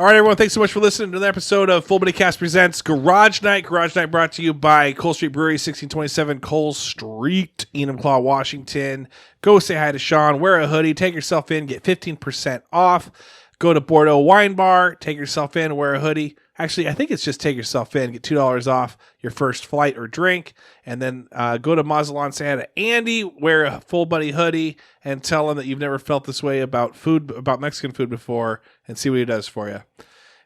All right, everyone. Thanks so much for listening to the episode of Full Body Cast Presents Garage Night. Garage Night brought to you by Cole Street Brewery, 1627 Cole Street, Enumclaw, Washington. Go say hi to Sean. Wear a hoodie. Take yourself in. Get 15% off. Go to Bordeaux Wine Bar. Take yourself in. Wear a hoodie. Actually, I think it's just take yourself in. Get $2 off your first flight or drink. And then go to Mazatlan, say hi to Andy. Wear a full buddy hoodie and tell him that you've never felt this way about food, about Mexican food before, and see what he does for you.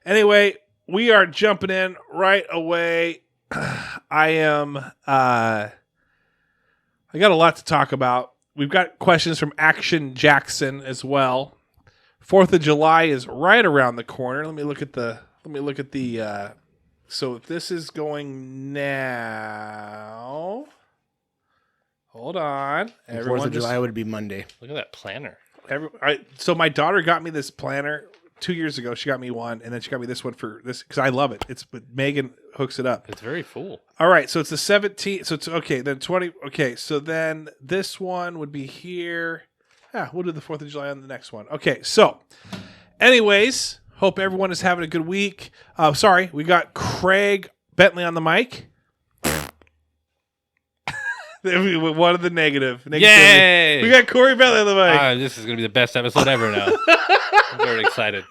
Anyway, we are jumping in right away. I got a lot to talk about. We've got questions from Action Jackson as well. 4th of July is right around the corner. Let me look at the so this is going now. Hold on. 4th of July would be Monday. Look at that planner. So my daughter got me this planner 2 years ago. She got me one, and then she got me this one for this because I love it. But Megan hooks it up. It's very full. All right, so it's the 17th. So it's okay. Then 20. Okay, so then this one would be here. Yeah, we'll do the 4th of July on the next one. Okay, so anyways, hope everyone is having a good week. Sorry, we got Craig Bentley on the mic. One of the negative. Yay! We got Corey Bentley on the mic. This is going to be the best episode ever now. I'm very excited.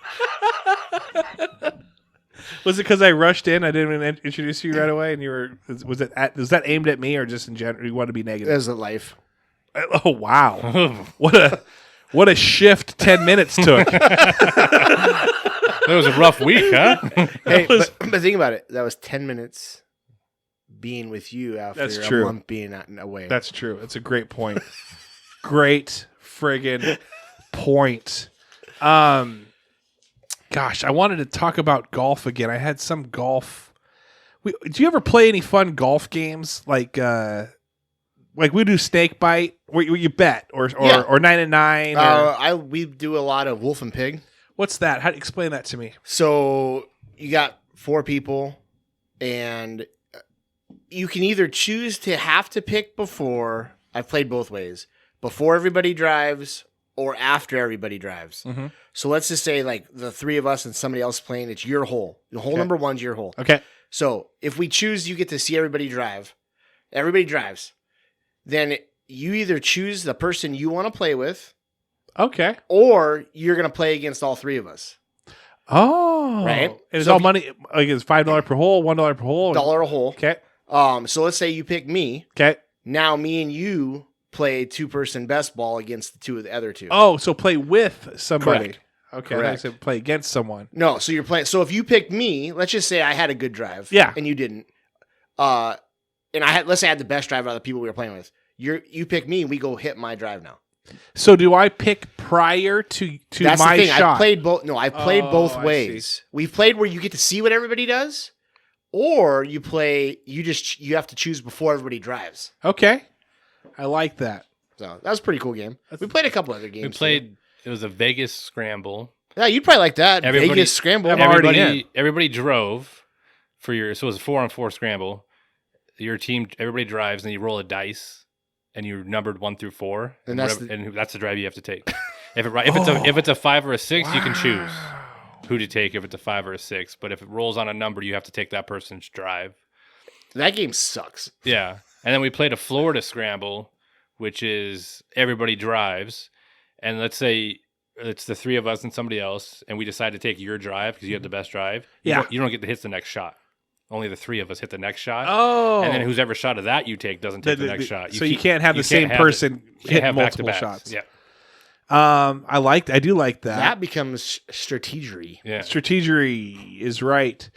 Was it because I rushed in? I didn't even introduce you right away, and you were. Was that aimed at me or just in general? You want to be negative? As a life. Oh wow! What a shift 10 minutes took. That was a rough week, huh? Hey, but think about it. That was 10 minutes being with you after That's true. A month being away. That's true. That's a great point. Great friggin' point. Gosh, I wanted to talk about golf again. I had some golf. Do you ever play any fun golf games like we do Snake Bite where you bet or 9 and 9? We do a lot of Wolf and Pig. What's that? Explain that to me. So you got 4 people, and you can either choose to have to pick before. I've played both ways. Before everybody drives or after everybody drives. Mm-hmm. So let's just say like the 3 of us and somebody else playing, it's your hole. The hole number 1's your hole. Okay. So if we choose, you get to see everybody drive. Everybody drives. Then you either choose the person you want to play with. Okay. Or you're going to play against all 3 of us. Oh. Right? And it's all money. Like it's $5 per hole, $1 per hole? $1 a hole. Okay. So let's say you pick me. Okay. Now me and you play 2-person best ball against the other 2. Oh, so play with somebody. Correct. Okay. Correct. I said play against someone. No, so you're playing. So if you picked me, let's just say I had a good drive. Yeah. And you didn't. Let's say I had the best drive out of the people we were playing with. You pick me, and we go hit my drive now. So do I pick prior to That's my the thing. shot? I played both. No, I played both I ways. We've played where you get to see what everybody does, or you play. You have to choose before everybody drives. Okay, I like that. So that was a pretty cool game. We played a couple other games. We played. It was a Vegas scramble. Yeah, you'd probably like that. Vegas scramble. Everybody drove for your. So it was a 4-on-4 scramble. Your team, everybody drives, and you roll a dice. And you're numbered 1 through 4, and that's the drive you have to take. If it's a 5 or a 6, you can choose who to take. If it's a 5 or a 6, but if it rolls on a number, you have to take that person's drive. That game sucks. Yeah, and then we played a Florida scramble, which is everybody drives, and let's say it's the 3 of us and somebody else, and we decide to take your drive because you have the best drive. Yeah, you don't get to hit the next shot. Only the 3 of us hit the next shot. Oh. And then whoever shot of that you take doesn't take the next shot. You can't have the same person hit multiple shots. Yeah. I do like that. That becomes strategery. Yeah. Strategery is right.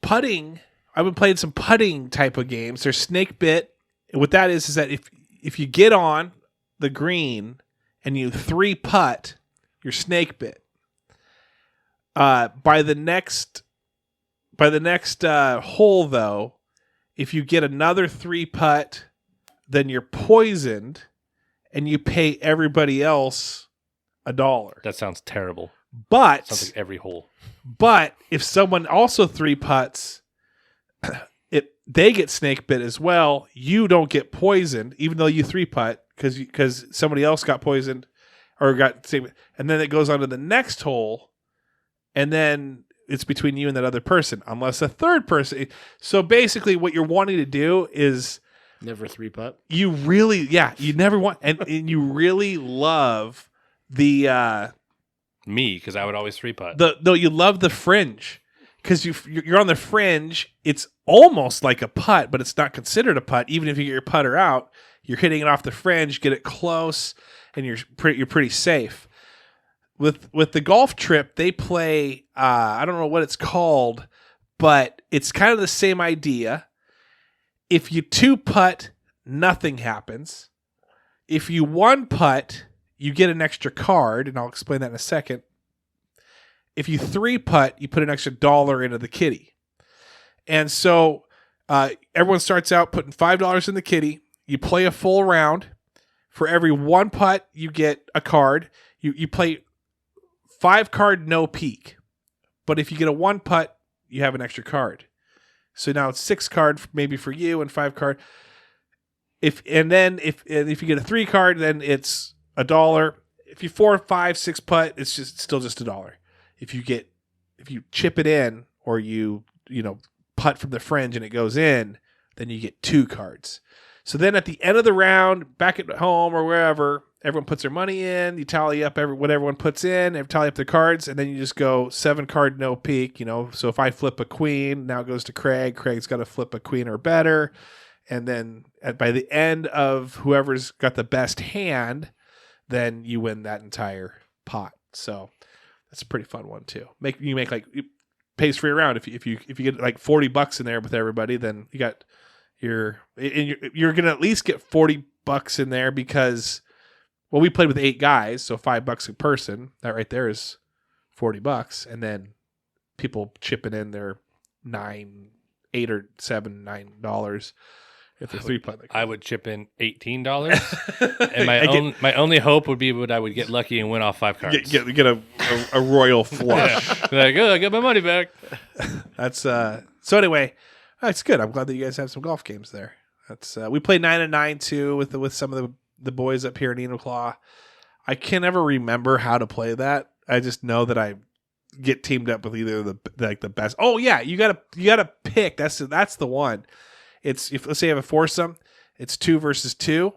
Putting, I've been playing some putting type of games. There's snake bit. What that is that if you get on the green and you 3 putt, you're snake bit. By the next hole, though, if you get another 3 putt, then you're poisoned, and you pay everybody else $1. That sounds terrible. But sounds like every hole. But if someone also 3 putts, they get snake bit as well. You don't get poisoned, even though you 3 putt because somebody else got poisoned or got snake bit. And then it goes on to the next hole. and then it's between you and that other person, unless a third person. So basically, what you're wanting to do is Never 3-putt. you never want, and you really love the Me, because I would always 3-putt. you love the fringe because you're on the fringe. It's almost like a putt, but it's not considered a putt. Even if you get your putter out, you're hitting it off the fringe, get it close, and you're pretty safe. With the golf trip, they play, I don't know what it's called, but it's kind of the same idea. If you 2-putt, nothing happens. If you 1-putt, you get an extra card, and I'll explain that in a second. If you 3-putt, you put an extra $1 into the kitty. And so everyone starts out putting $5 in the kitty. You play a full round. For every 1 putt, you get a card. You play 5 card no peak. But if you get a 1 putt, you have an extra card. So now it's 6 card maybe for you and 5 card. If you get a 3 card, then it's $1. If you 4, 5, 6 putt, it's still just $1. If you chip it in or you putt from the fringe and it goes in, then you get 2 cards. So then at the end of the round, back at home or wherever, everyone puts their money in. You tally up what everyone puts in, and tally up their cards, and then you just go 7 card no peak. So if I flip a queen, now it goes to Craig. Craig's got to flip a queen or better, and then by the end of whoever's got the best hand, then you win that entire pot. So that's a pretty fun one too. You make like it pays for your round. If you get like $40 in there with everybody, then you got. You're gonna at least get $40 in there because, well, we played with 8 guys, so $5 a person. That right there is $40, and then people chipping in their $8 or $7, $9 if they're 3-putt. I would chip in $18, and my only hope would be that I would get lucky and win off 5 cards. Get a royal flush. Like, I get my money back. That's so anyway. It's good. I'm glad that you guys have some golf games there. That's we played 9 and 9 too with some of the boys up here in Enumclaw. I can never remember how to play that. I just know that I get teamed up with either the best. Oh yeah, you gotta pick. That's the one. It's let's say you have a foursome. It's 2 versus 2,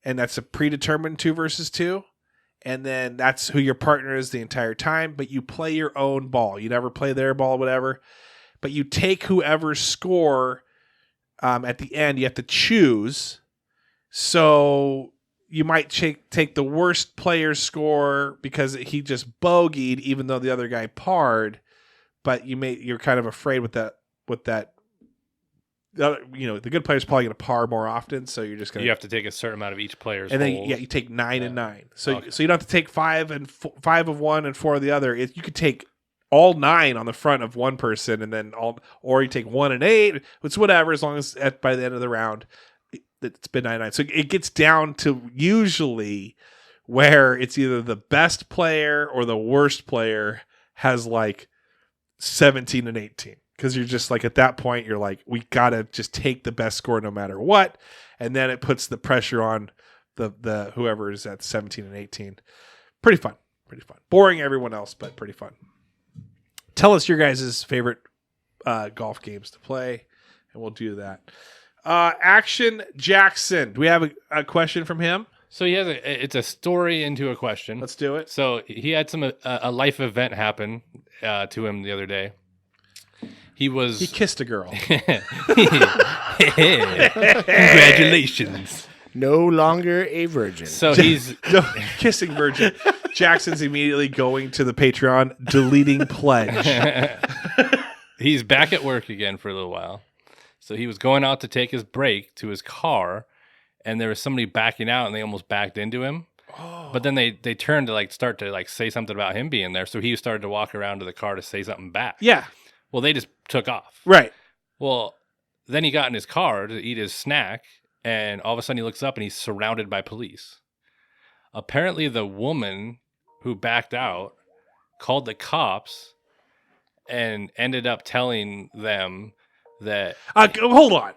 and that's a predetermined 2 versus 2. And then that's who your partner is the entire time. But you play your own ball. You never play their ball, whatever. But you take whoever's score at the end. You have to choose. So you might take the worst player's score because he just bogeyed, even though the other guy parred. But you're kind of afraid with that. The good player's probably going to par more often, so you're just going. You have to take a certain amount of each player's. And then holes. you take 9 and 9. So you don't have to take 5 of one and 4 of the other. You could take all 9 on the front of one person, and then or you take 1 and 8. It's whatever, as long as by the end of the round, it's been 9 and 9. So it gets down to usually where it's either the best player or the worst player has like 17 and 18. Because you're just like, at that point, you're like, we got to just take the best score no matter what. And then it puts the pressure on the whoever is at 17 and 18. Pretty fun. Boring everyone else, but pretty fun. Tell us your guys' favorite golf games to play, and we'll do that. Action Jackson. Do we have a question from him? So he has it's a story into a question. Let's do it. So he had a life event happen to him the other day. He kissed a girl. Congratulations. No longer a virgin. So he's kissing virgin. Jackson's immediately going to the Patreon, deleting pledge. He's back at work again for a little while. So he was going out to take his break to his car, and there was somebody backing out, and they almost backed into him. Oh. But then they turned to start to say something about him being there. So he started to walk around to the car to say something back. Yeah. Well, they just took off. Right. Well, then he got in his car to eat his snack, and all of a sudden he looks up and he's surrounded by police. Apparently the woman who backed out called the cops and ended up telling them that... hold on.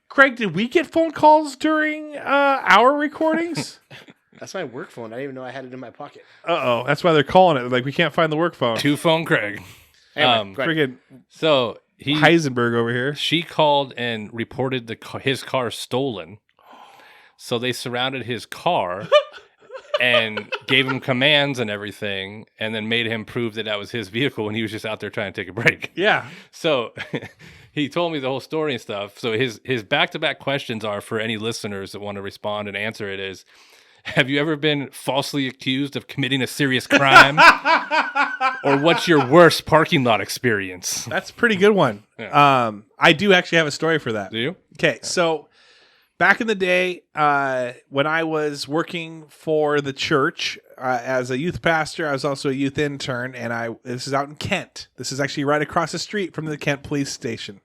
Craig, did we get phone calls during our recordings? That's my work phone. I didn't even know I had it in my pocket. Uh-oh. That's why they're calling it. Like, we can't find the work phone. Two phone Craig. Anyway, go ahead. Friggin' So Heisenberg over here. she called and reported his car stolen. So they surrounded his car and gave him commands and everything, and then made him prove that was his vehicle when he was just out there trying to take a break. Yeah. So he told me the whole story and stuff. So his back-to-back questions are, for any listeners that want to respond and answer it, is, have you ever been falsely accused of committing a serious crime? Or what's your worst parking lot experience? That's a pretty good one. Yeah. I do actually have a story for that. Do you? Okay, so back in the day, when I was working for the church as a youth pastor, I was also a youth intern, and this is out in Kent. This is actually right across the street from the Kent police station.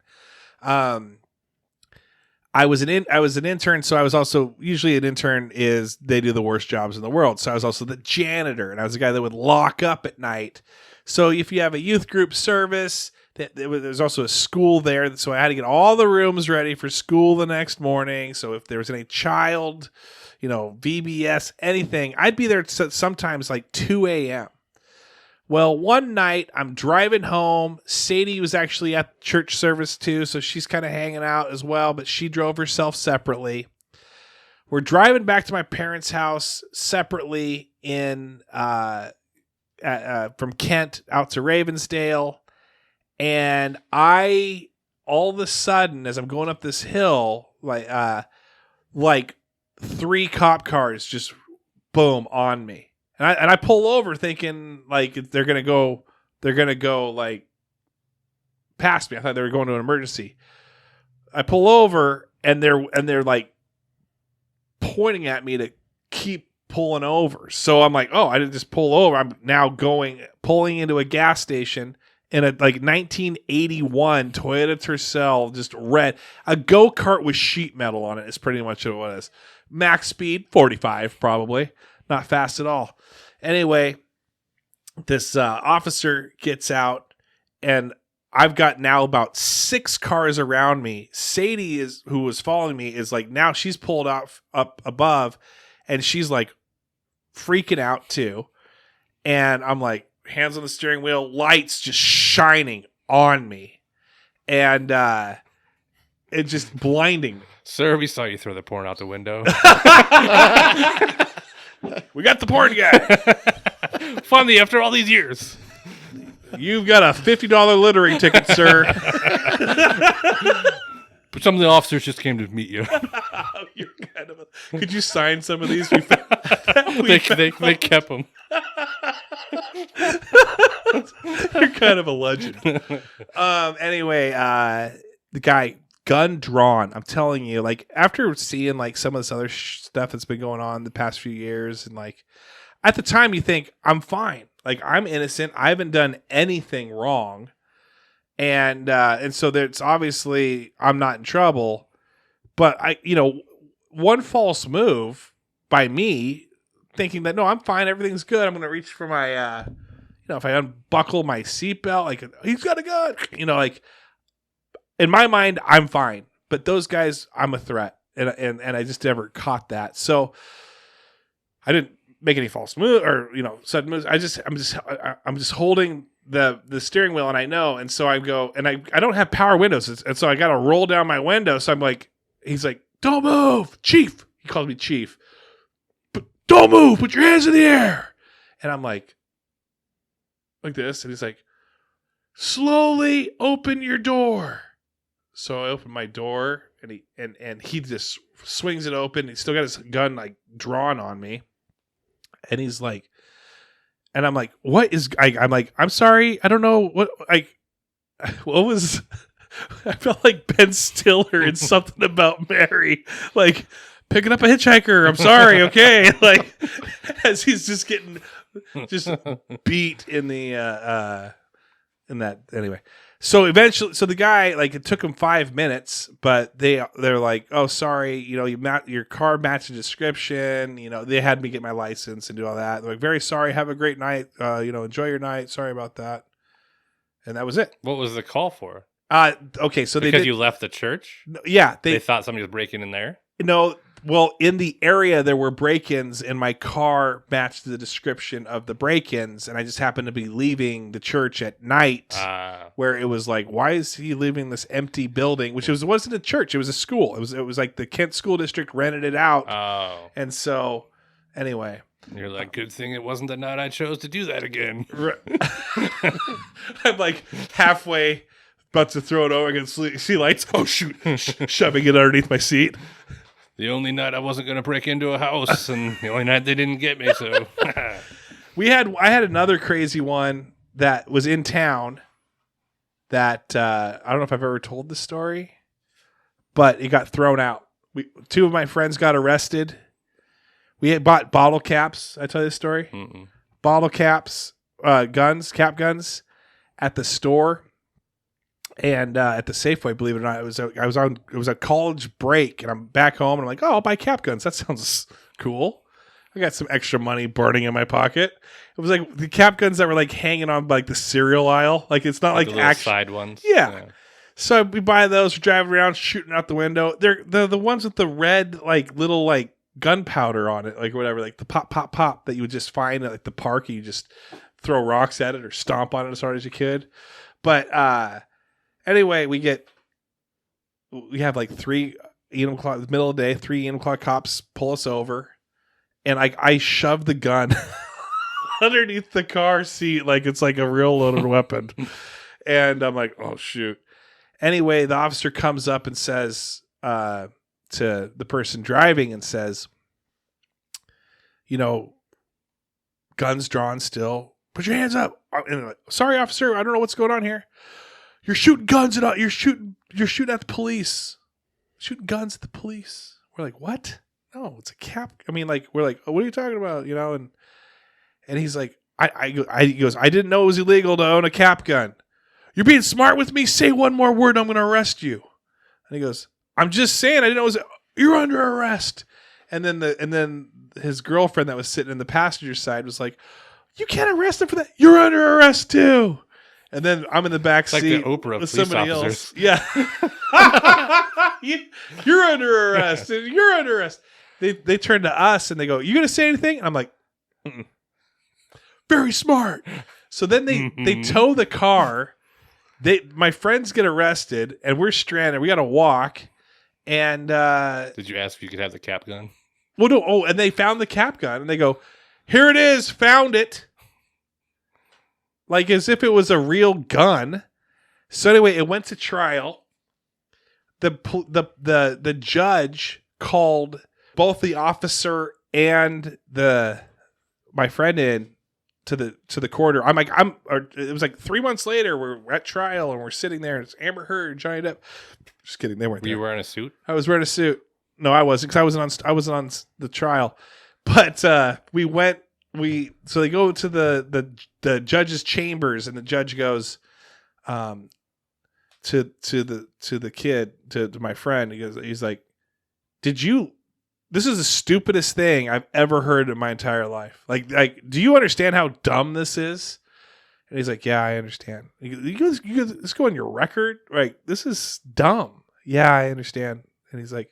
I was an intern, so I was also, usually an intern they do the worst jobs in the world. So I was also the janitor, and I was the guy that would lock up at night. So if you have a youth group service, there's also a school there, so I had to get all the rooms ready for school the next morning. So if there was any child, VBS, anything, I'd be there sometimes like 2 a.m. Well, one night I'm driving home. Sadie was actually at church service too, so she's kind of hanging out as well, but she drove herself separately. We're driving back to my parents' house separately from Kent out to Ravensdale. And all of a sudden, as I'm going up this hill, like 3 cop cars just boom on me. And I pull over thinking like they're gonna go like past me. I thought they were going to an emergency. I pull over and they're like pointing at me to keep pulling over. So I'm like, oh, I didn't just pull over. I'm now pulling into a gas station in a like 1981 Toyota Tercel, just red. A go-kart with sheet metal on it is pretty much what it was. Max speed 45 probably. Not fast at all. Anyway, this officer gets out, and I've got now about 6 cars around me. Sadie, who was following me, is like, now she's pulled up above, and she's like freaking out too. And I'm like, hands on the steering wheel, lights just shining on me, and it's just blinding me. Sir, we saw you throw the porn out the window. We got the porn guy. Finally, after all these years. You've got a $50 littering ticket, sir. But some of the officers just came to meet you. You're could you sign some of these? They kept them. You're kind of a legend. Anyway, the guy, gun drawn. I'm telling you, like, after seeing like some of this other stuff that's been going on the past few years, and like at the time you think I'm fine, like I'm innocent, I haven't done anything wrong, and so there's obviously I'm not in trouble. But one false move by me, thinking that no, I'm fine, everything's good. I'm gonna reach for my if I unbuckle my seatbelt, like he's got a gun, like. In my mind, I'm fine, but those guys, I'm a threat, and I just never caught that. So I didn't make any false move or sudden moves. I'm just holding the steering wheel, and I know, and so I go, and I don't have power windows, and so I got to roll down my window. So I'm like, he's like, don't move, Chief. He calls me Chief, but don't move. Put your hands in the air. And I'm like this, and he's like, slowly open your door. So I open my door, and he just swings it open. He's still got his gun like drawn on me, and he's like, and I'm like, what is? I'm like, I'm sorry, I don't know what was. I felt like Ben Stiller in Something About Mary, like picking up a hitchhiker. I'm sorry, okay, like as he's just getting beat in the in that anyway. So eventually, the guy, like, it took him 5 minutes, but they're like, oh, sorry, your car matched the description. They had me get my license and do all that. They're like, very sorry, have a great night. Enjoy your night. Sorry about that. And that was it. What was the call for? Okay, so because you left the church? Yeah, they thought somebody was breaking in there. No, Well, in the area there were break-ins, and my car matched the description of the break-ins, and I just happened to be leaving the church at night, where it was like, why is he leaving this empty building? Which wasn't a church; it was a school. It was like the Kent School District rented it out. Oh, and so anyway, you're like, good thing it wasn't the night I chose to do that again. I'm like halfway about to throw it over against see lights. Oh shoot! Shoving it underneath my seat. The only night I wasn't going to break into a house, and the only night they didn't get me. So I had another crazy one that was in town. That I don't know if I've ever told the story, but it got thrown out. Two of my friends got arrested. We had bought bottle caps. I tell you this story. Mm-mm. Bottle caps, cap guns, at the store. And at the Safeway, believe it or not, it was a college break, and I'm back home, and I'm like, oh, I'll buy cap guns. That sounds cool. I got some extra money burning in my pocket. It was like the cap guns that were like hanging on like the cereal aisle. Like it's not like the little side ones. Yeah. So we buy those, we're driving around, shooting out the window. They're the ones with the red like little like gunpowder on it, like whatever, like the pop that you would just find at like the park. And you just throw rocks at it or stomp on it as hard as you could. But anyway, we have like 3 Enum middle of the day, 3 Enum cops pull us over, and I shove the gun underneath the car seat like it's like a real loaded weapon. And I'm like, oh shoot. Anyway, the officer comes up and says to the person driving and says, guns drawn still. Put your hands up. And I'm like, sorry, officer, I don't know what's going on here. You're shooting guns at you're shooting at the police. Shooting guns at the police. We're like, what? No, it's a cap. I mean, like, we're like, oh, what are you talking about? And he's like, he goes, I didn't know it was illegal to own a cap gun. You're being smart with me. Say one more word, I'm going to arrest you. And he goes, I'm just saying, I didn't know it was. You're under arrest. And then his girlfriend that was sitting in the passenger side was like, you can't arrest him for that. You're under arrest too. And then I'm in the back seat like the Oprah with police somebody officers. else. Yeah. You're under arrest. And you're under arrest. They turn to us and they go, you going to say anything? And I'm like, mm-mm. Very smart. So then they tow the car. My friends get arrested and we're stranded. We got to walk. And did you ask if you could have the cap gun? Well, no. Oh, and they found the cap gun and they go, here it is. Found it. Like as if it was a real gun. So anyway, it went to trial. The judge called both the officer and my friend in to the court. It was like 3 months later. We're at trial and we're sitting there. And it's Amber Heard, Johnny Depp. Just kidding, they weren't. Were you wearing a suit? I was wearing a suit. No, I wasn't, because I wasn't on the trial. But we went. So they go to the judge's chambers, and the judge goes to the kid, to my friend. He's like, this is the stupidest thing I've ever heard in my entire life. Like, do you understand how dumb this is? And he's like, yeah, I understand. You guys, let's go on your record. Like, this is dumb. Yeah, I understand. And he's like,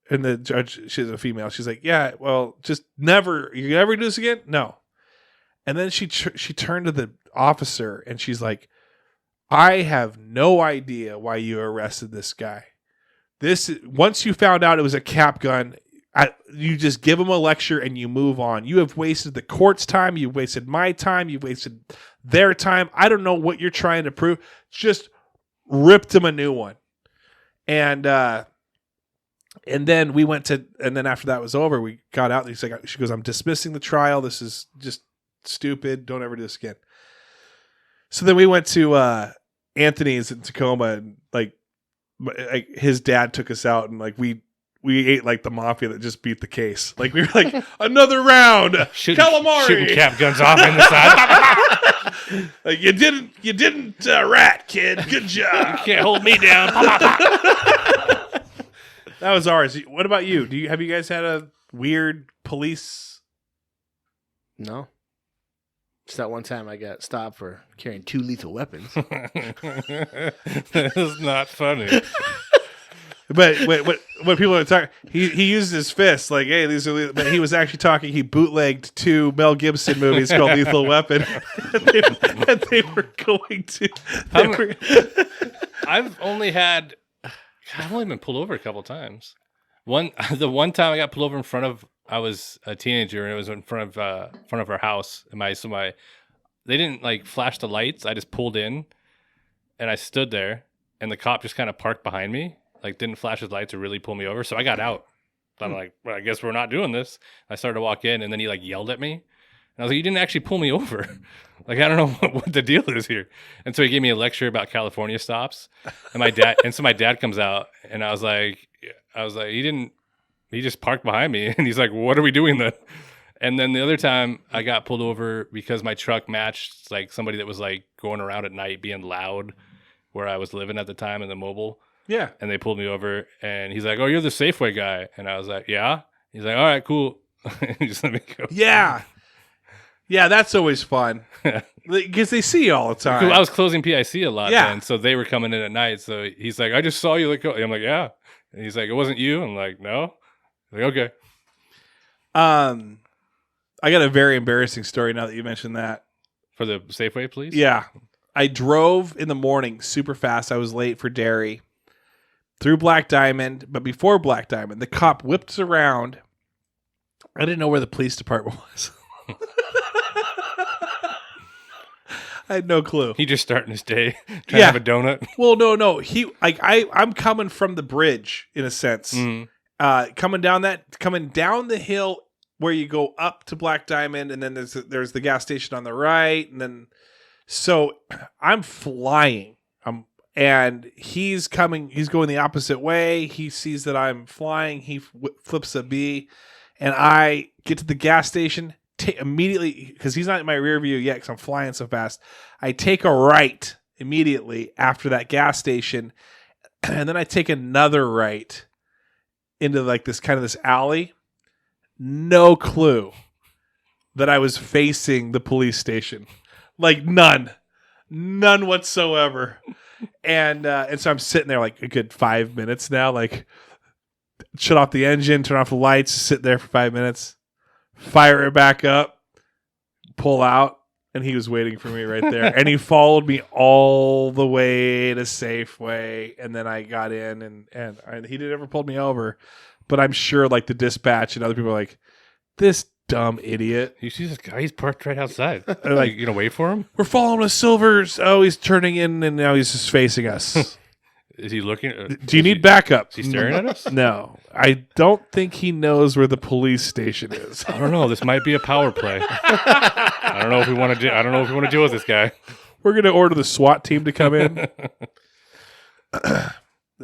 and the judge, she's a female. She's like, yeah, well, just never, you never do this again? No. And then she turned to the officer and she's like, I have no idea why you arrested this guy. Once you found out it was a cap gun, you just give him a lecture and you move on. You have wasted the court's time. You've wasted my time. You've wasted their time. I don't know what you're trying to prove. Just ripped him a new one. And then we went to, and then after that was over, we got out. She goes, I'm dismissing the trial. This is just stupid. Don't ever do this again. So then we went to Anthony's in Tacoma, and like his dad took us out, and like we ate like the mafia that just beat the case. Like we were like, another round, calamari, shooting cap guns off in the side. Like you didn't rat, kid. Good job. You can't hold me down. That was ours. What about you? Have you guys had a weird police? No. Just that one time I got stopped for carrying 2 lethal weapons. That is not funny. But when people are talking, he used his fists like, "Hey, these are." But he was actually talking. He bootlegged 2 Mel Gibson movies called Lethal Weapon, and they were going to. I've only been pulled over a couple times. The one time I got pulled over in front of, I was a teenager and it was in front of our house. And they didn't like flash the lights. I just pulled in, and I stood there, and the cop just kind of parked behind me. Like, didn't flash his lights or really pull me over. So I got out. I'm like, well, I guess we're not doing this. I started to walk in, and then he like yelled at me. And I was like, you didn't actually pull me over. Like, I don't know what the deal is here. And so he gave me a lecture about California stops. And my dad comes out, and I was like, he just parked behind me. And he's like, what are we doing then? And then the other time I got pulled over because my truck matched like somebody that was like going around at night being loud where I was living at the time in the mobile. Yeah. And they pulled me over, and he's like, oh, you're the Safeway guy. And I was like, yeah. He's like, all right, cool. He just let me go. Yeah. Yeah, that's always fun. Because they see you all the time. I was closing PIC a lot Yeah. so they were coming in at night. So he's like, I just saw you. Like, I'm like, yeah. And he's like, it wasn't you? I'm like, no. I'm like, okay. I got a very embarrassing story now that you mentioned that. For the Safeway, please? Yeah. I drove in the morning super fast. I was late for dairy. Through Black Diamond, but before Black Diamond, the cop whipped us around. I didn't know where the police department was. I had no clue. He just starting his day trying to have a donut. Well, no. I'm coming from the bridge in a sense. Mm-hmm. Coming down the hill where you go up to Black Diamond, and then there's the gas station on the right, and then so I'm flying. And he's going the opposite way. He sees that I'm flying. He flips a B, and I get to the gas station immediately because he's not in my rear view yet because I'm flying so fast. I take a right immediately after that gas station, and then I take another right into like this alley. No clue that I was facing the police station, like none whatsoever. And so I'm sitting there like a good 5 minutes now, like shut off the engine, turn off the lights, sit there for 5 minutes, fire it back up, pull out, and he was waiting for me right there. And he followed me all the way to Safeway, and then I got in, and he never pulled me over. But I'm sure like the dispatch and other people are like, this dumb idiot. You see this guy? He's parked right outside. Like, you gonna wait for him? We're following a Silvers. Oh, he's turning in, and now he's just facing us. Is he looking? Do you need backup? Is he staring at us? No, I don't think he knows where the police station is. I don't know. This might be a power play. I don't know if we want to deal with this guy. We're gonna order the SWAT team to come in.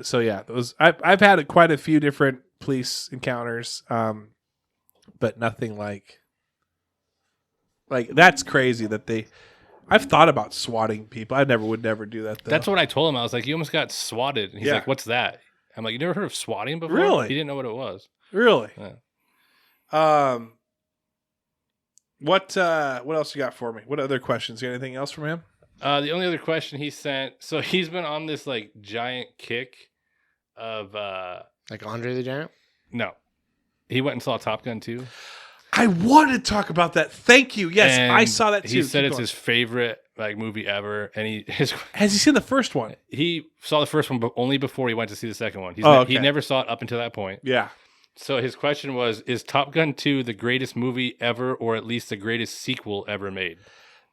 So yeah, I've had quite a few different police encounters, but nothing like that's crazy that I've thought about swatting people. would never do that though. That's what I told him. I was like, you almost got swatted. And he's like, what's that? I'm like, you never heard of swatting before? Really? He didn't know what it was. Really? Yeah. What else you got for me? What other questions? You got anything else from him? The only other question he sent, so he's been on this like giant kick of like Andre the Giant? No. He went and saw Top Gun 2. I wanted to talk about that. Thank you. Yes, and I saw that too. He said it's his favorite like movie ever, and has he seen the first one? He saw the first one, but only before he went to see the second one. He never saw it up until that point. Yeah. So his question was: is Top Gun 2 the greatest movie ever, or at least the greatest sequel ever made?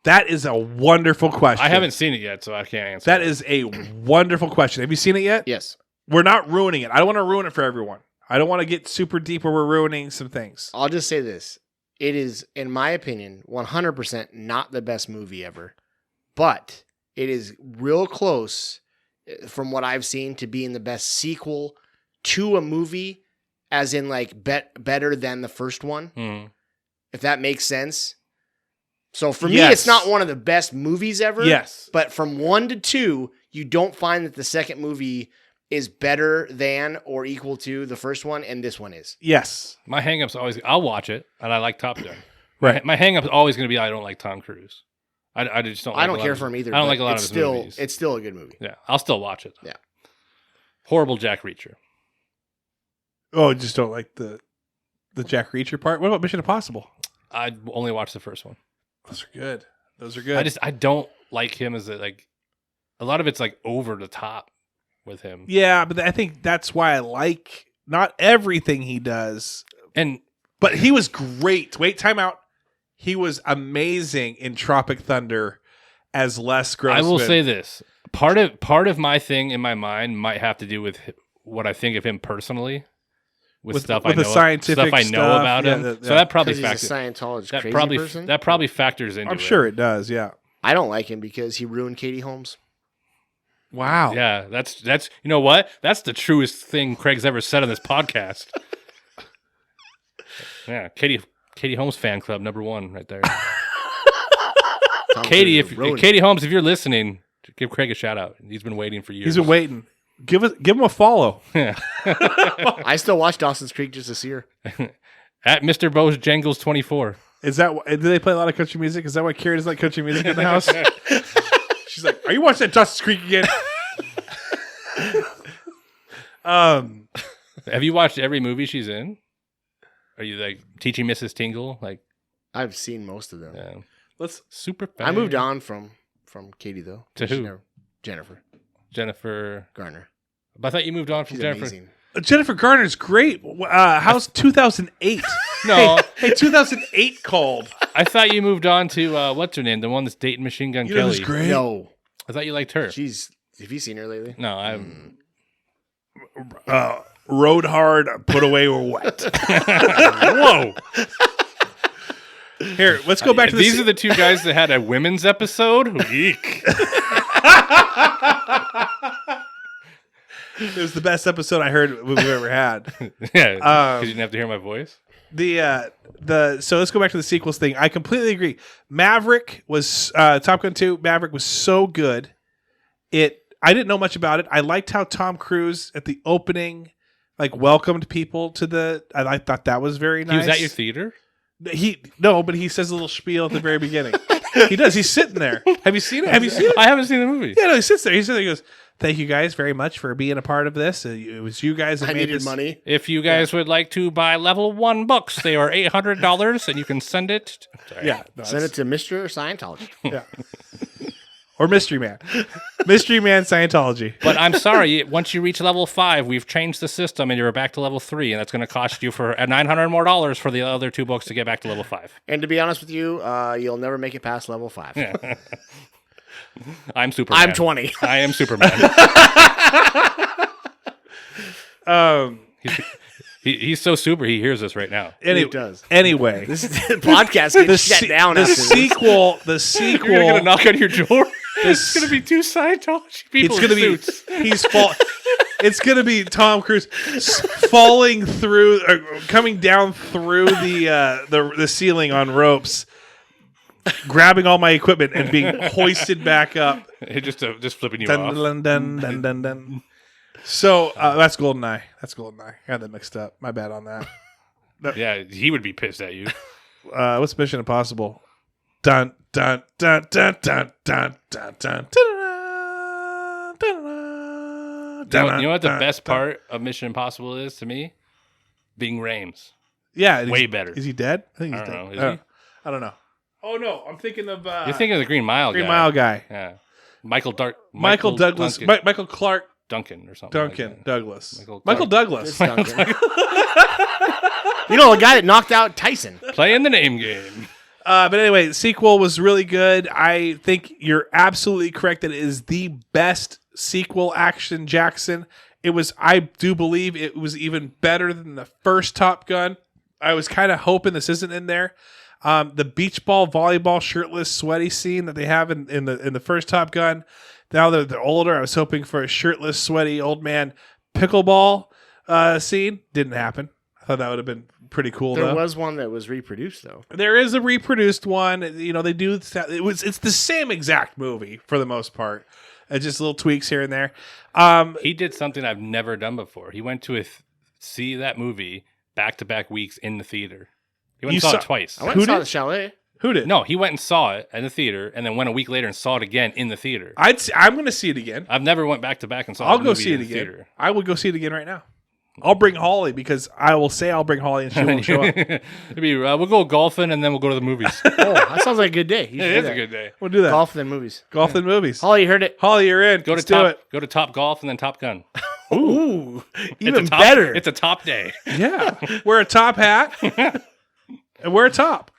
That is a wonderful question. I haven't seen it yet, so I can't answer. That is a wonderful question. Have you seen it yet? Yes. We're not ruining it. I don't want to ruin it for everyone. I don't want to get super deep where we're ruining some things. I'll just say this. It is, in my opinion, 100% not the best movie ever, but it is real close from what I've seen to being the best sequel to a movie, as in like better than the first one, if that makes sense. So for me, it's not one of the best movies ever. Yes. But from 1 to 2, you don't find that the second movie is better than or equal to the first one, and this one is. Yes. My hang-up's always, I'll watch it, and I like Top Gun. Right. My hang-up's always going to be I don't like Tom Cruise. I just don't like I don't care for him either. I don't like a lot of his movies. It's still a good movie. Yeah, I'll still watch it. Yeah. Horrible Jack Reacher. Oh, I just don't like the Jack Reacher part. What about Mission Impossible? I only watched the first one. Those are good. Those are good. I don't like him as a lot of it's like over the top with him. Yeah, but I think that's why I like not everything he does. But he was great. Wait, time out. He was amazing in Tropic Thunder as Les Grossman. I will say this. Part of my thing in my mind might have to do with what I think of him personally. With stuff I know, scientific stuff I know about him. Yeah. So that probably he's factors. a Scientologist That crazy probably person. that probably factors into. I'm sure it does. Yeah. I don't like him because he ruined Katie Holmes. Wow. Yeah, that's you know what? That's the truest thing Craig's ever said on this podcast. Yeah, Katie Holmes fan club #1 right there. Katie, Katie Holmes, if you're listening, give Craig a shout out. He's been waiting for years. He's been waiting. Give him a follow. Yeah. I still watch Dawson's Creek just to see her. At Mr. Bose Jangles 24. Is that? Do they play a lot of country music? Is that why Carrie doesn't like country music in the house? She's like, "Are you watching that Dawson's Creek again?" Have you watched every movie she's in? Are you like teaching Mrs. Tingle? Like, I've seen most of them. yeah. Let's. Super fan. I moved on from Katie though. To She who? never- Jennifer Jennifer. Garner. But I thought you moved on from She's Jennifer. amazing. Jennifer Garner's great. How's 2008? No, Hey, 2008 called. I thought you moved on to what's her name? The one that's dating Machine Gun You know who's Kelly. great? No, I thought you liked her. have you seen her lately? No, I'm. Rode hard, put away or wet. Whoa! Here, let's go back to These are the two guys that had a women's episode. Eek. It was the best episode I heard we've ever had. Yeah, because you didn't have to hear my voice. So let's go back to the sequels thing. I completely agree. Maverick was Top Gun 2. Maverick was so good. I didn't know much about it. I liked how Tom Cruise at the opening welcomed people to the. I thought that was very nice. He was at your theater. But he says a little spiel at the very beginning. He does. He's sitting there. Have you seen it? Have you seen it? I haven't seen the movie. Yeah, no, he sits there. He goes, "Thank you guys very much for being a part of this. It was you guys that I made needed this money. If you guys would like to buy level 1 books, they are $800, and you can send it. Sorry. Yeah, Send it to Mr. Scientology. Yeah. Or Mystery Man. Mystery Man Scientology. But I'm sorry, once you reach level 5, we've changed the system, and you're back to level 3, and that's going to cost you for $900 more for the other 2 books to get back to level 5. And to be honest with you, you'll never make it past level 5. Yeah. I'm Superman. I'm 20. I am Superman. He's so super. He hears us right now. It does. Anyway, This podcast gets shut down. The after this. sequel. You're gonna knock on your door. It's gonna be 2 Scientology people. It's gonna in suits. It's gonna be Tom Cruise falling through, coming down through the ceiling on ropes, grabbing all my equipment and being hoisted back up. Just flipping you Dun, off. dun, dun, dun, dun, dun. So that's GoldenEye. I got that mixed up. My bad on that. Yeah, he would be pissed at you. What's Mission Impossible? Dun dun dun dun dun dun dun dun. You know what the best part of Mission Impossible is to me? Bing Rames. Yeah, Way better. Is he dead? I think he's I don't dead. know. Is he? I don't know. Oh no, I'm thinking of. You're thinking of the Green Mile Green guy. Mile guy. Yeah. Michael Douglas. Duncan. Michael Clark Duncan or something. Duncan like that. Douglas. Michael Douglas. Duncan. You know, the guy that knocked out Tyson. Playing the name game. But anyway, the sequel was really good. I think you're absolutely correct that it is the best sequel action Jackson. I do believe it was even better than the first Top Gun. I was kind of hoping this isn't in there. The beach ball, volleyball, shirtless, sweaty scene that they have in the first Top Gun. Now that they're older, I was hoping for a shirtless, sweaty old man pickleball scene. Didn't happen. I thought that would have been pretty cool. There was one that was reproduced though. There is a reproduced one. You know, they do. It's the same exact movie for the most part. Just little tweaks here and there. He did something I've never done before. He went to see that movie back-to-back weeks in the theater. He went and saw it twice. I went and saw the Chalet. Who did? No, he went and saw it in the theater, and then went a week later and saw it again in the theater. I'm going to see it again. I've never went back to back and saw. I'll the go movie see in it the again. theater. I would go see it again right now. I'll bring Holly because I will say I'll bring Holly and she won't show up. We'll go golfing and then we'll go to the movies. Oh, that sounds like a good day. You should It do is that. a good day. We'll do that. Golf then movies. Golf and movies. Holly, you heard it. Holly, you're in. Go Let's to do top. it. Go to Top Golf and then Top Gun. Ooh, even It's a top, better. It's a top day. Yeah. Wear a top hat and wear a top.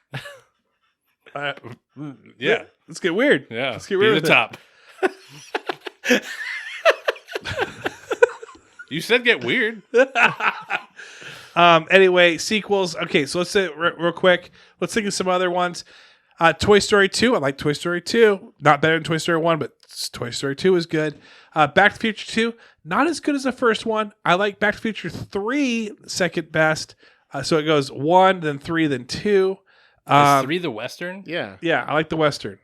Yeah. Let's get weird. Yeah. Let's get Be weird the top. You said get weird. Anyway, sequels. Okay, so let's say real quick. Let's think of some other ones. Toy Story 2. I like Toy Story 2. Not better than Toy Story 1, but Toy Story 2 is good. Back to the Future 2. Not as good as the first one. I like Back to the Future 3 second best. So it goes 1, then 3, then 2. Is 3 the Western? Yeah. Yeah, I like the Western.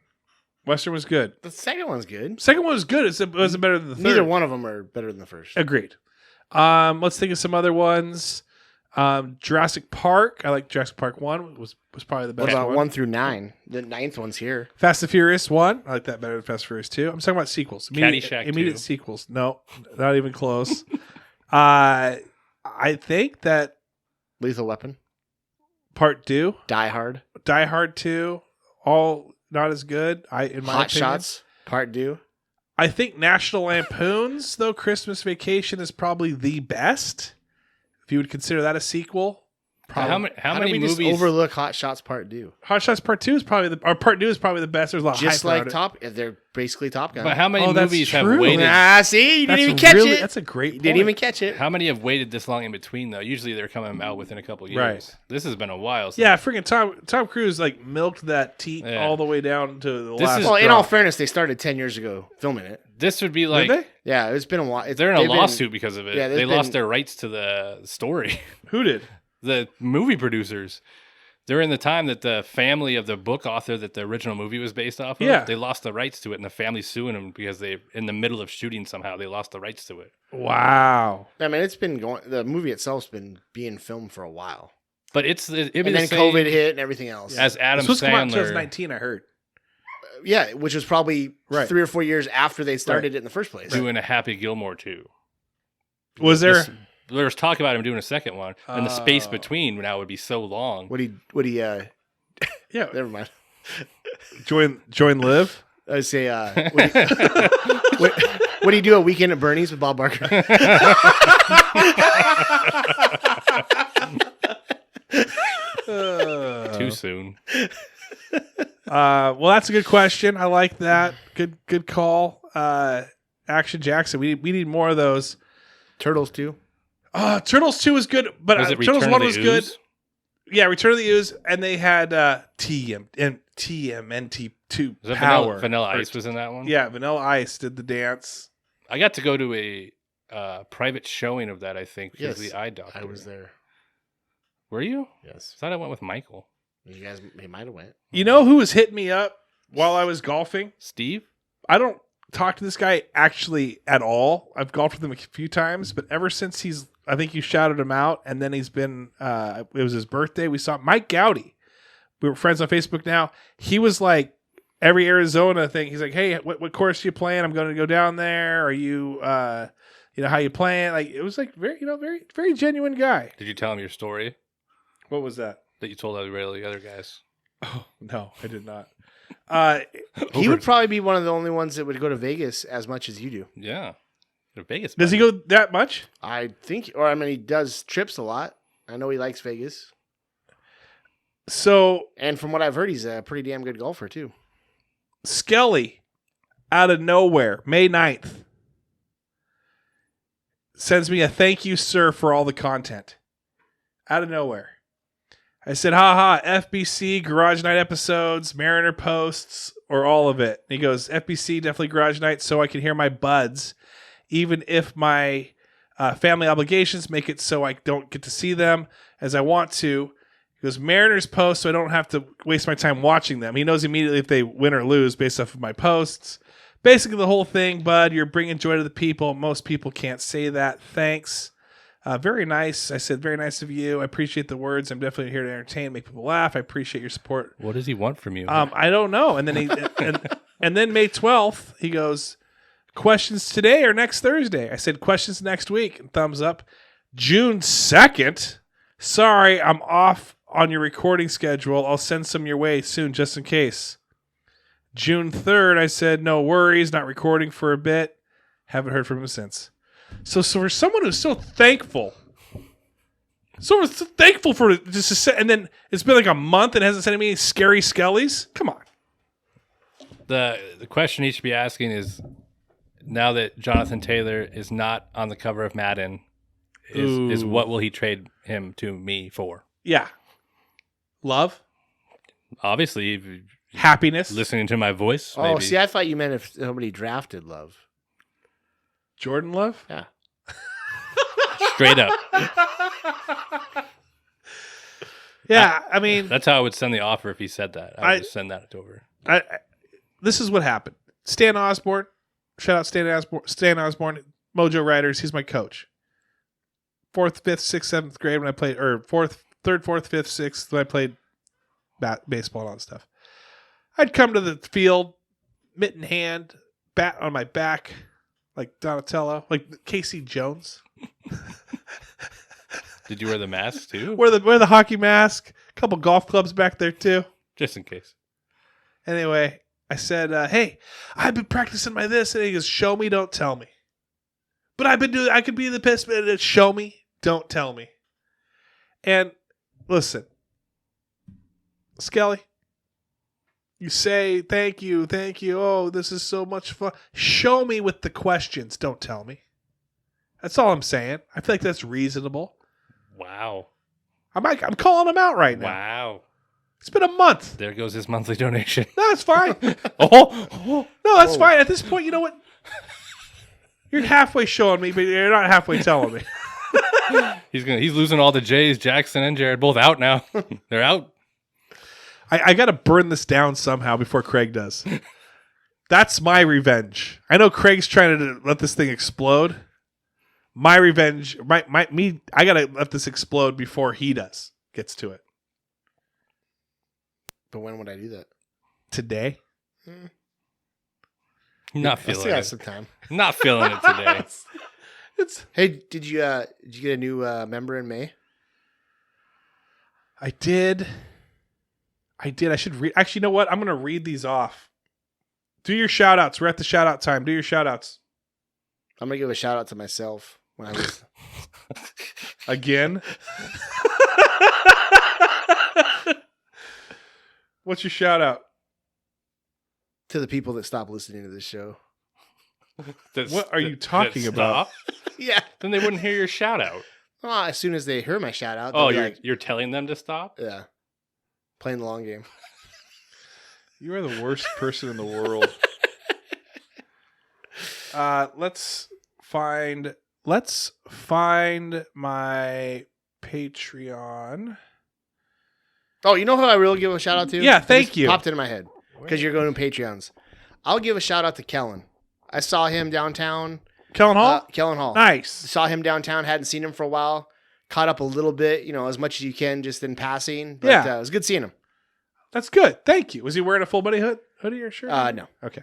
Western was good. The second one's good. Second one was good. It wasn't better than the third. Neither one of them are better than the first. Agreed. Let's think of some other ones. Jurassic Park. I like Jurassic Park 1 was probably the best What about one. 1 through 9? The 9th one's here. Fast and Furious 1. I like that better than Fast and Furious 2. I'm talking about sequels. Caddyshack Immediate 2. sequels. No, not even close. I think that Lethal Weapon. Part 2, Die Hard. Die Hard 2, all not as good. In my Hot opinion. Shots. Part 2. I think National Lampoon's, though, Christmas Vacation is probably the best. If you would consider that a sequel. Probably. How How many did we movies? just overlook Hot Shots Part 2? Hot Shots Part 2 is probably Part 2 is probably the best. There's a lot of Just hype around like it. Top. They're basically Top Gun. But how many Oh, that's movies have true. waited? See? You That's didn't even catch really- it. That's a great You point. didn't even catch it. How many have waited this long in between though? Usually they're coming out within a couple years. Right. This has been a while. Since Yeah, freaking Tom Cruise like milked that teat Yeah. all the way down to the This last is- Well, in drop. all fairness, they started 10 years ago filming it. This would be Did like they? Yeah, it's been a while. they're in a they've been- lawsuit because of it. Yeah, they they've lost been- their rights to the story. Who did? The movie producers. They're in the time that the family of the book author that the original movie was based off of, Yeah. they lost the rights to it, and the family's suing them because they, in the middle of shooting somehow, they lost the rights to it. Wow. I mean, it's been going. The movie itself's been being filmed for a while, But it'd be and the then same COVID hit and everything else. as Adam This was come out in Sandler. 2019, I heard. Yeah, which was probably Right. 3 or 4 years after they started it in the first place. doing a Happy Gilmore too. Was there? There was talk about him doing a second one, and the space Oh. between now would be so long. Would he? Yeah. Never mind. Join Live. I would say, would he do a Weekend at Bernie's with Bob Barker? Too soon. Well, that's a good question. I like that. Good call. Action Jackson. We need more of those. Turtles too. Turtles 2 was good, but Was it Turtles Return 1 of was the good. Ooze? Yeah, Return of the Ooze, and they had TMNT2 Was that Power. Vanilla Ice was in that one? Yeah, Vanilla Ice did the dance. I got to go to a private showing of that, I think, because Yes, of the eye doctor. I was there. Were you? Yes, I thought I went with Michael. you guys. He might have went. You know who was hitting me up while I was golfing? Steve? I don't talk to this guy actually at all. I've golfed with him a few times, but ever since I think you shouted him out, and then he's been, it was his birthday. We saw Mike Gowdy. We were friends on Facebook now. He was like, every Arizona thing, he's like, hey, what course are you playing? I'm going to go down there. Are you, how you playing? Like, it was like very, very, very genuine guy. Did you tell him your story What was that? that you told the other guys? Oh, no, I did not. He would probably be one of the only ones that would go to Vegas as much as you do. Yeah. To Vegas. Does he buddy. go that much? I think, or I mean, he does trips a lot. I know he likes Vegas, So and from what I've heard, he's a pretty damn good golfer too. Skelley, out of nowhere, May 9th, sends me a thank you, sir, for all the content. Out of nowhere. I said, haha, FBC, Garage Night episodes, Mariner posts, or all of it. And he goes, FBC, definitely Garage Night, so I can hear my buds, even if my family obligations make it so I don't get to see them as I want to. He goes, Mariners post, so I don't have to waste my time watching them. He knows immediately if they win or lose based off of my posts. Basically, the whole thing, bud, you're bringing joy to the people. Most people can't say that. Thanks. Very nice. I said, very nice of you. I appreciate the words. I'm definitely here to entertain, make people laugh. I appreciate your support. What does he want from you? I don't know. And then and then May 12th, he goes, questions today or next Thursday? I said, questions next week. And thumbs up. June 2nd, sorry, I'm off on your recording schedule. I'll send some your way soon just in case. June 3rd, I said, no worries, not recording for a bit. Haven't heard from him since. So for someone who's so thankful for just to say, and then it's been like a month and hasn't sent me any scary Skelleys. Come on. The question he should be asking is, now that Jonathan Taylor is not on the cover of Madden, is what will he trade him to me for? Yeah. Love. Obviously, if you're Happiness. listening to my voice. Oh, maybe. see, I thought you meant if somebody drafted Love. Jordan Love? Yeah. Straight up. Yeah, I mean, That's how I would send the offer if he said that. I would just send that over. this is what happened. Stan Osborne, shout out Stan Osborne, Mojo Riders. He's my coach. 4th, 5th, 6th, 7th grade when I played, or 3rd, 4th, 5th, 6th when I played baseball and all that stuff. I'd come to the field, mitt in hand, bat on my back, like Donatello, like Casey Jones. Did you wear the mask too? Wear the hockey mask. A couple golf clubs back there too. Just in case. Anyway, I said, "Hey, I've been practicing my this," and he goes, "Show me, don't tell me." But I could be the piss man. Show me, don't tell me. And listen, Skelley, you say thank you. Oh, this is so much fun. Show me with the questions. Don't tell me. That's all I'm saying. I feel like that's reasonable. Wow. I'm calling him out right now. Wow. It's been a month. There goes his monthly donation. No, that's fine. Oh. No, that's fine. At this point, you know what? You're halfway showing me, but you're not halfway telling me. He's losing all the Jays, Jackson and Jared, both out now. They're out. I got to burn this down somehow before Craig does. That's my revenge. I know Craig's trying to let this thing explode. My revenge, I got to let this explode before he gets to it. But when would I do that? Today? Not I feeling still got it. some time. Not feeling it today. Hey, did you get a new member in May? I did. I should read. Actually, you know what? I'm going to read these off. Do your shout outs. We're at the shout out time. Do your shout outs. I'm gonna give a shout out to myself when I was Again? What's your shout out? to the people that stopped listening to this show. What are you talking about? Yeah. Then they wouldn't hear your shout out. Well, as soon as they hear my shout out, Oh, they'll be you're telling them to stop? yeah, playing the long game. You are the worst person in the world. Let's find my Patreon. Oh, you know who I really give a shout out to? Yeah, It thank just you. Popped into my head because you're going to Patreons. I'll give a shout out to Callin. I saw him downtown. Kellen Hall? Kellen Hall. Nice. Saw him downtown. Hadn't seen him for a while. Caught up a little bit, as much as you can, just in passing. But, Yeah. it was good seeing him. That's good. Thank you. Was he wearing a full body hoodie or shirt? No. Okay.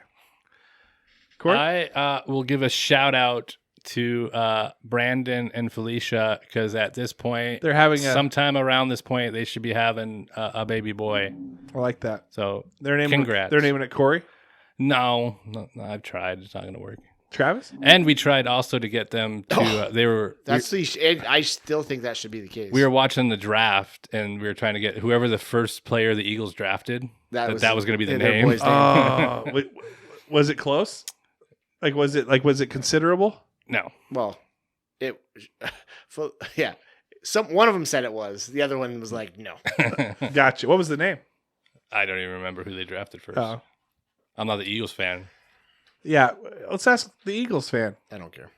Corey? I will give a shout out to Brandon and Felicia because at this point, They're having sometime around this point, they should be having a baby boy. I like that. So Congrats. They're naming it Corey? no, I've tried. It's not going to work. Travis? And we tried also to get them to. They were. I still think that should be the case. We were watching the draft, and we were trying to get whoever the first player the Eagles drafted. That was going to be the their name. boy's name. Wait, was it close? Was it considerable? No. Well, yeah. One of them said it was. The other one was like, no. Gotcha. What was the name? I don't even remember who they drafted first. Oh. I'm not the Eagles fan. Yeah, let's ask the Eagles fan. I don't care.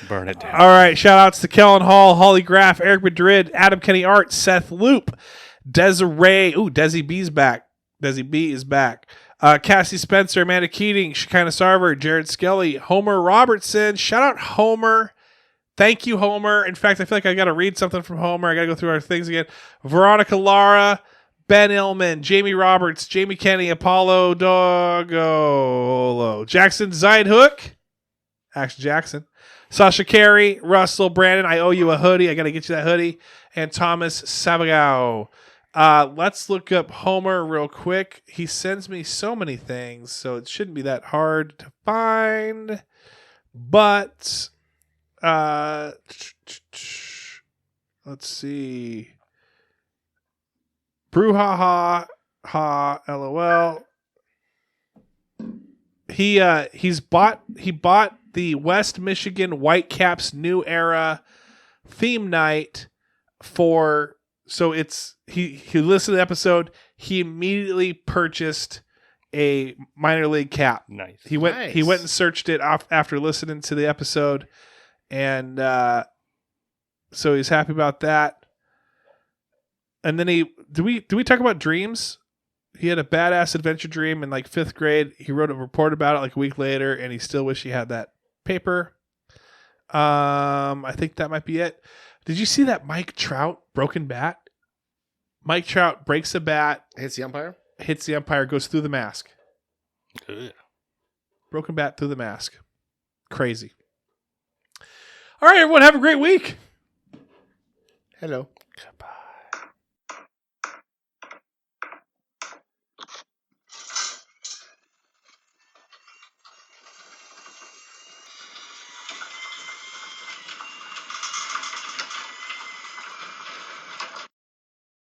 Burn it down. All right, shout outs to Kellen Hall, Holly Graff, Eric Madrid, Adam Kenny Art, Seth Loop, Desiree. Ooh, Desi B's back. Desi B is back. Cassie Spencer, Amanda Keating, Shekinah Sarver, Jared Skelley, Homer Robertson. Shout out Homer. Thank you, Homer. In fact, I feel like I got to read something from Homer. I got to go through our things again. Veronica Lara, Ben Illman, Jamie Roberts, Jamie Kenny, Apollo Dogolo, Jackson Zeidhook, Action Jackson. Sasha Carey, Russell, Brandon, I owe you a hoodie. I got to get you that hoodie. And Thomas Savagao. Let's look up Homer real quick. He sends me so many things, so it shouldn't be that hard to find. But let's see. Brouhaha, LOL. He bought the West Michigan Whitecaps New Era theme night for. So it's he listened to the episode. He immediately purchased a minor league cap. Nice. He went and searched it after listening to the episode, and so he's happy about that. And then do we talk about dreams? He had a badass adventure dream in like 5th grade. He wrote a report about it like a week later, and he still wish he had that paper. I think that might be it. Did you see that Mike Trout broken bat? Mike Trout breaks a bat, Hits the umpire, goes through the mask. Ugh. Broken bat through the mask. Crazy. All right, everyone, have a great week. Hello. Goodbye.